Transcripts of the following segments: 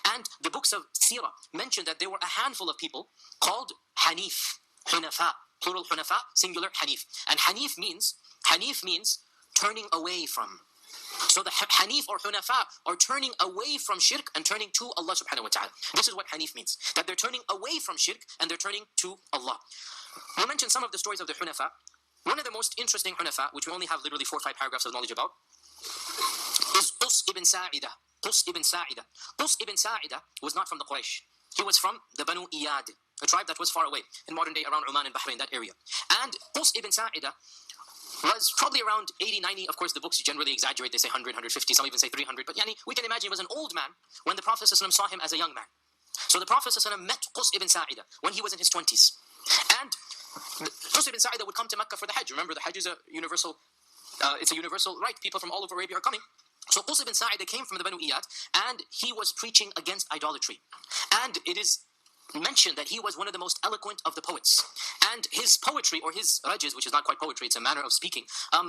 And the books of Sirah mention that there were a handful of people called hanif, hunafa, plural hunafa, singular hanif. And hanif means turning away from. So the hanif or hunafa are turning away from shirk and turning to Allah subhanahu wa ta'ala. This is what hanif means, that they're turning away from shirk and they're turning to Allah. We'll mention some of the stories of the hunafa. One of the most interesting hunafa, which we only have literally 4 or 5 paragraphs of knowledge about, is Qus ibn Sa'ida. Qus ibn Sa'ida. Qus ibn Sa'ida was not from the Quraysh. He was from the Banu Iyad, a tribe that was far away, in modern day around Oman and Bahrain, that area. And Qus ibn Sa'ida was probably around 80, 90. Of course, the books generally exaggerate. They say 100, 150, some even say 300. But we can imagine he was an old man when the Prophet ﷺ saw him as a young man. So the Prophet ﷺ met Qus ibn Sa'ida when he was in his 20s. And Qus ibn Sa'ida would come to Mecca for the Hajj. Remember, the Hajj is a universal right. People from all over Arabia are coming. So Qus ibn Sa'ida came from the Banu Iyad, and he was preaching against idolatry. And it is mentioned that he was one of the most eloquent of the poets. And his poetry, or his rajaz, which is not quite poetry, it's a manner of speaking,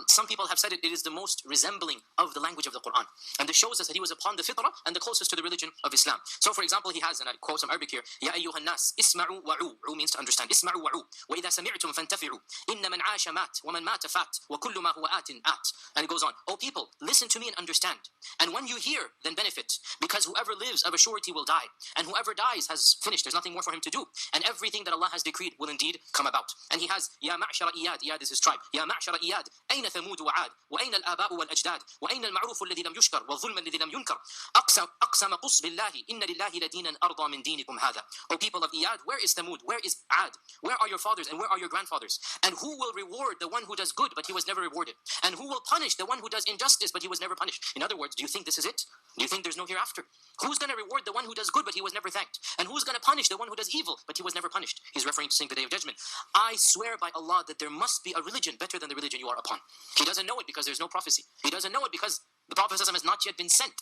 some people have said it is the most resembling of the language of the Quran. And this shows us that he was upon the fitrah and the closest to the religion of Islam. So for example, he has, and I quote some Arabic here, Ya ayyuhan nas, isma'u wa'u. Ru means to understand. Isma'u wa'u. Wa idha sami'tum fantafi'u. Inna man 'asha mat, wa man mata fat, wa kullu ma huwa atin at. And it goes on. O people, listen to me and understand. And when you hear, then benefit. Because whoever lives of a surety will die. And whoever dies has finished. There's nothing more for him to do. And everything that Allah has decreed will indeed come about. And he has, Ya ma'shara Iyad. Iyad is his tribe. Ya ma'shara Iyad. Ayna thamud wa 'ad. Wa ayna al-aba'u wal-ajdad. Wa ayna al-ma'ruf alladhi lam yushkar. Wa dhulma alladhi lam yunkar. Aqsama Qus billahi. Inna lillahi ladinan arda min dinikum hadha. O people of Iyad, where is Thamud? Where is 'Ad? Where are your fathers and where are your grandfathers? And who will reward the one who does good but he was never rewarded? And who will punish the one who does injustice but he was never punished? In other words, do you think this is it? Do you think there's no hereafter? Who's going to reward the one who does good but he was never thanked? And who's going to punish the one who does evil but he was never punished? He's referring to saying the Day of Judgment. I swear by Allah that there must be a religion better than the religion you are upon. He doesn't know it because there's no prophecy. He doesn't know it because the Prophet ﷺ has not yet been sent.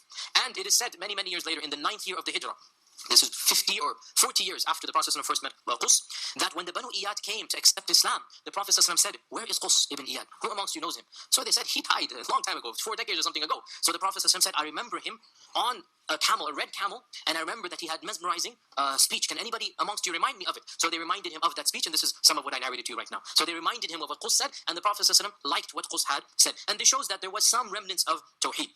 And it is said many, many years later, in the 9th year of the Hijrah, this is 50 or 40 years after the Prophet ﷺ first met Qus, that when the Banu Iyad came to accept Islam, the Prophet ﷺ said, where is Qus ibn Iyad? Who amongst you knows him? So they said, he died a long time ago, 4 decades or something ago. So the Prophet ﷺ said, I remember him on a camel, a red camel, and I remember that he had mesmerizing speech. Can anybody amongst you remind me of it? So they reminded him of that speech, and this is some of what I narrated to you right now. So they reminded him of what Qus said, and the Prophet ﷺ liked what Qus had said. And this shows that there was some remnants of Tawheed.